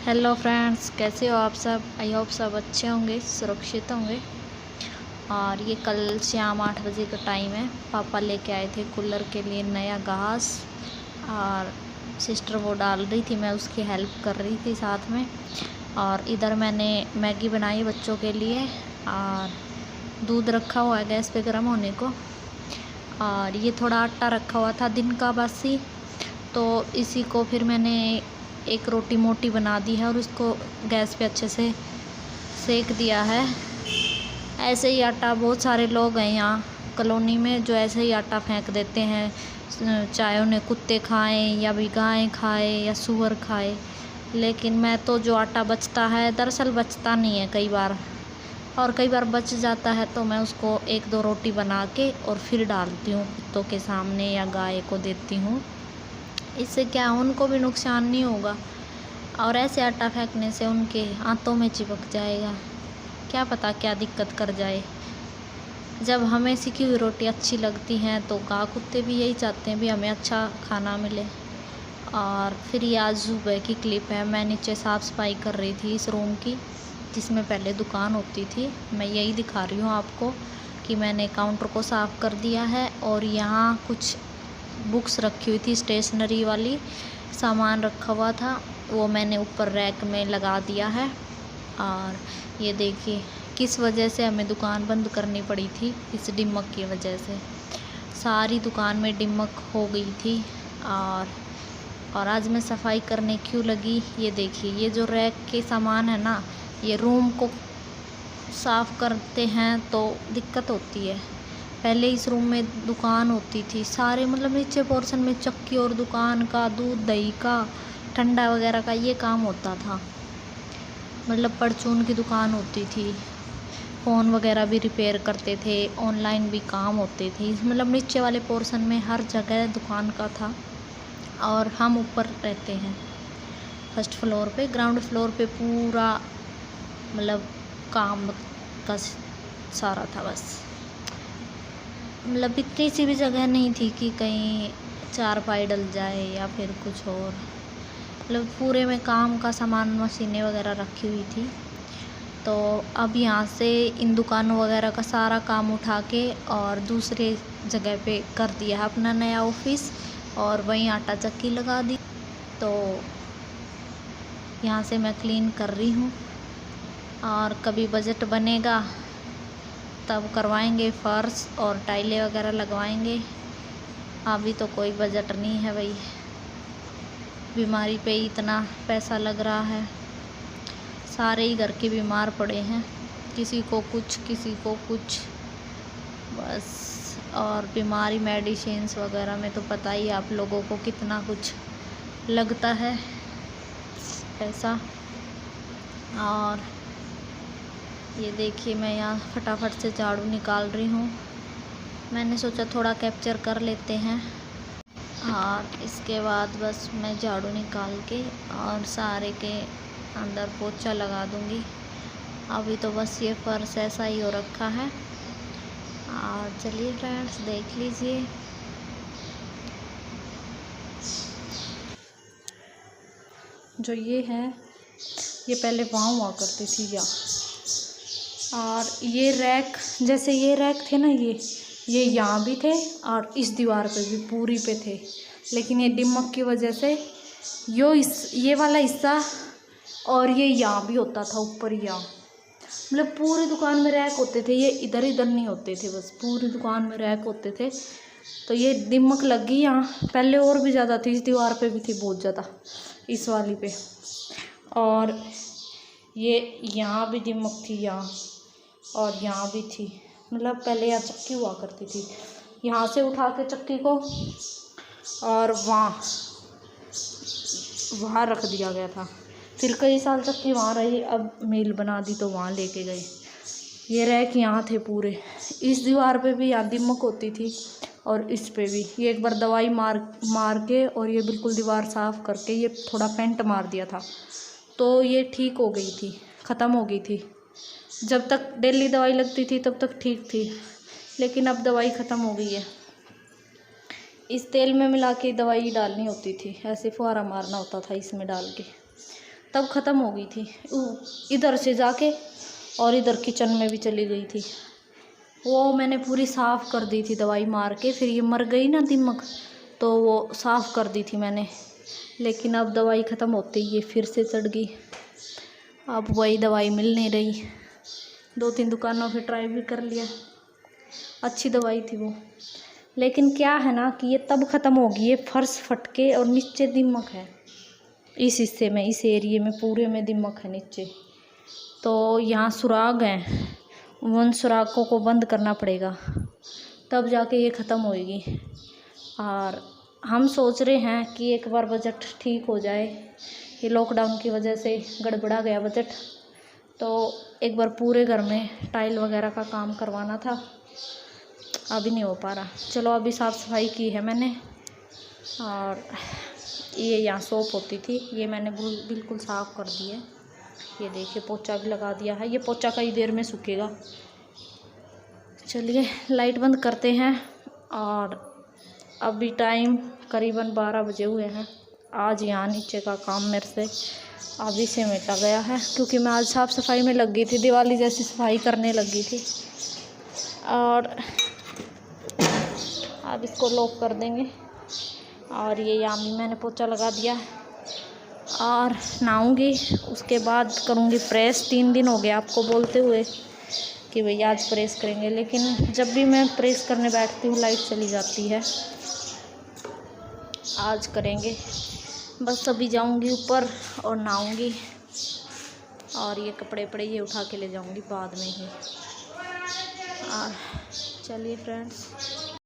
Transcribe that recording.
Hello friends, कैसे हो आप सब। आई होप सब अच्छे होंगे, सुरक्षित होंगे। और ये कल शाम 8 बजे का टाइम है। पापा लेके आए थे कूलर के लिए नया घास, और सिस्टर वो डाल रही थी, मैं उसकी हेल्प कर रही थी साथ में। और इधर मैंने मैगी बनाई बच्चों के लिए, और दूध रखा हुआ है गैस पे गर्म होने को। और ये थोड़ा आटा रखा हुआ था दिन का बासी, तो इसी को फिर मैंने एक रोटी मोटी बना दी है और उसको गैस पे अच्छे से सेक दिया है। ऐसे ही आटा बहुत सारे लोग हैं यहाँ कॉलोनी में जो ऐसे ही आटा फेंक देते हैं, चाहे उन्हें कुत्ते खाएं या भी गायें खाएं या सूअर खाए। लेकिन मैं तो जो आटा बचता है, दरअसल बचता नहीं है कई बार, और कई बार बच जाता है तो मैं उसको एक दो रोटी बना के और फिर डालती हूँ कुत्तों के सामने या गाय को देती हूँ। इससे क्या उनको भी नुकसान नहीं होगा, और ऐसे आटा फेंकने से उनके आंतों में चिपक जाएगा, क्या पता क्या दिक्कत कर जाए। जब हमें सिकी हुई रोटी अच्छी लगती हैं तो गाय कुत्ते भी यही चाहते हैं भी हमें अच्छा खाना मिले। और फिर ये आज सुबह की क्लिप है। मैं नीचे साफ़ सफाई कर रही थी इस रूम की जिसमें पहले दुकान होती थी। मैं यही दिखा रही हूँ आपको कि मैंने काउंटर को साफ़ कर दिया है, और यहाँ कुछ बुक्स रखी हुई थी, स्टेशनरी वाली सामान रखा हुआ था, वो मैंने ऊपर रैक में लगा दिया है। और ये देखिए किस वजह से हमें दुकान बंद करनी पड़ी थी, इस डिमक की वजह से। सारी दुकान में डिमक हो गई थी। और आज मैं सफाई करने क्यों लगी, ये देखिए। ये जो रैक के सामान है ना, ये रूम को साफ़ करते हैं तो दिक्कत होती है। पहले इस रूम में दुकान होती थी, सारे मतलब नीचे पोर्शन में चक्की और दुकान का, दूध दही का, ठंडा वगैरह का ये काम होता था। मतलब परचून की दुकान होती थी, फ़ोन वगैरह भी रिपेयर करते थे, ऑनलाइन भी काम होते थे। मतलब नीचे वाले पोर्शन में हर जगह दुकान का था। और हम ऊपर रहते हैं फर्स्ट फ्लोर पे। ग्राउंड फ्लोर पे पूरा मतलब काम का सारा था बस। मतलब इतनी सी भी जगह नहीं थी कि कहीं चारपाई डल जाए या फिर कुछ और। मतलब पूरे में काम का सामान, मशीनें वगैरह रखी हुई थी। तो अब यहाँ से इन दुकानों वगैरह का सारा काम उठा के और दूसरे जगह पे कर दिया है अपना नया ऑफिस, और वहीं आटा चक्की लगा दी। तो यहाँ से मैं क्लीन कर रही हूँ, और कभी बजट बनेगा तब करवाएंगे फर्श और टाइलें वगैरह लगवाएंगे। अभी तो कोई बजट नहीं है भाई, बीमारी पे ही इतना पैसा लग रहा है। सारे ही घर के बीमार पड़े हैं, किसी को कुछ किसी को कुछ बस। और बीमारी मेडिसिन्स वगैरह में तो पता ही आप लोगों को कितना कुछ लगता है पैसा। और ये देखिए मैं यहाँ फटाफट से झाड़ू निकाल रही हूँ। मैंने सोचा थोड़ा कैप्चर कर लेते हैं, और इसके बाद बस मैं झाड़ू निकाल के और सारे के अंदर पोछा लगा दूँगी। अभी तो बस ये फर्श ऐसा ही हो रखा है। और चलिए फ्रेंड्स देख लीजिए, जो ये है ये पहले वहाँ हुआ करती थी यहाँ। और ये रैक, जैसे ये रैक थे ना, ये यहाँ भी थे और इस दीवार पे भी पूरी पे थे। लेकिन ये डिमक की वजह से ये वाला हिस्सा और ये यहाँ भी होता था ऊपर यहाँ। मतलब पूरी दुकान में रैक होते थे, ये इधर इधर नहीं होते थे, बस पूरी दुकान में रैक होते थे। तो ये डिमक लग गई यहाँ। पहले और भी ज़्यादा थी, इस दीवार पे भी थी बहुत ज़्यादा, इस वाली पे। और ये यहाँ भी डिमक थी यहाँ, और यहाँ भी थी। मतलब पहले यहाँ चक्की हुआ करती थी, यहाँ से उठा के चक्की को और वहाँ रख दिया गया था। फिर कई साल चक्की वहाँ रही, अब मिल बना दी तो वहाँ लेके गए। ये रैक यहाँ थे पूरे। इस दीवार पे भी यहाँ दिमक होती थी, और इस पे भी। ये एक बार दवाई मार के और ये बिल्कुल दीवार साफ़ करके ये थोड़ा पेंट मार दिया था, तो ये ठीक हो गई थी, ख़त्म हो गई थी। जब तक डेली दवाई लगती थी तब तक ठीक थी, लेकिन अब दवाई ख़त्म हो गई है। इस तेल में मिला के दवाई डालनी होती थी, ऐसे फुहारा मारना होता था इसमें डाल के। तब ख़त्म हो गई थी। इधर से जाके और इधर किचन में भी चली गई थी। वो मैंने पूरी साफ़ कर दी थी दवाई मार के, फिर ये मर गई ना दीमक, तो वो साफ़ कर दी थी मैंने। लेकिन अब दवाई ख़त्म होते ही ये फिर से चढ़ गई। अब वही दवाई मिल नहीं रही। 2-3 दुकानों पे ट्राई भी कर लिया, अच्छी दवाई थी वो। लेकिन क्या है ना कि ये तब ख़त्म होगी, ये फर्श फटके और नीचे दीमक है। इस हिस्से में, इस एरिए में पूरे में दीमक है नीचे, तो यहाँ सुराग हैं, उन सुरागों को बंद करना पड़ेगा, तब जाके ये ख़त्म होएगी। और हम सोच रहे हैं कि एक बार बजट ठीक हो जाए। ये लॉकडाउन की वजह से गड़बड़ा गया बजट, तो एक बार पूरे घर में टाइल वगैरह का काम करवाना था, अभी नहीं हो पा रहा। चलो अभी साफ़ सफाई की है मैंने, और ये यहाँ सोप होती थी, ये मैंने बिल्कुल साफ़ कर दी है। ये देखिए पोछा भी लगा दिया है, ये पोछा कई देर में सूखेगा। चलिए लाइट बंद करते हैं। और अभी टाइम करीबन 12 बजे हुए हैं। आज यहाँ नीचे का काम मेरे से अभी से मिटा गया है, क्योंकि मैं आज साफ़ सफाई में लग गई थी, दिवाली जैसी सफाई करने लगी थी। और अब इसको लॉक कर देंगे। और ये यहाँ भी मैंने पोछा लगा दिया, और नहाऊंगी, उसके बाद करूँगी प्रेस। 3 दिन हो गए आपको बोलते हुए कि भैया आज प्रेस करेंगे, लेकिन जब भी मैं प्रेस करने बैठती हूँ लाइट चली जाती है। आज करेंगे, बस अभी जाऊँगी ऊपर और नहाऊंगी, और ये कपड़े पड़े ये उठा के ले जाऊँगी बाद में ही। और चलिए फ्रेंड्स,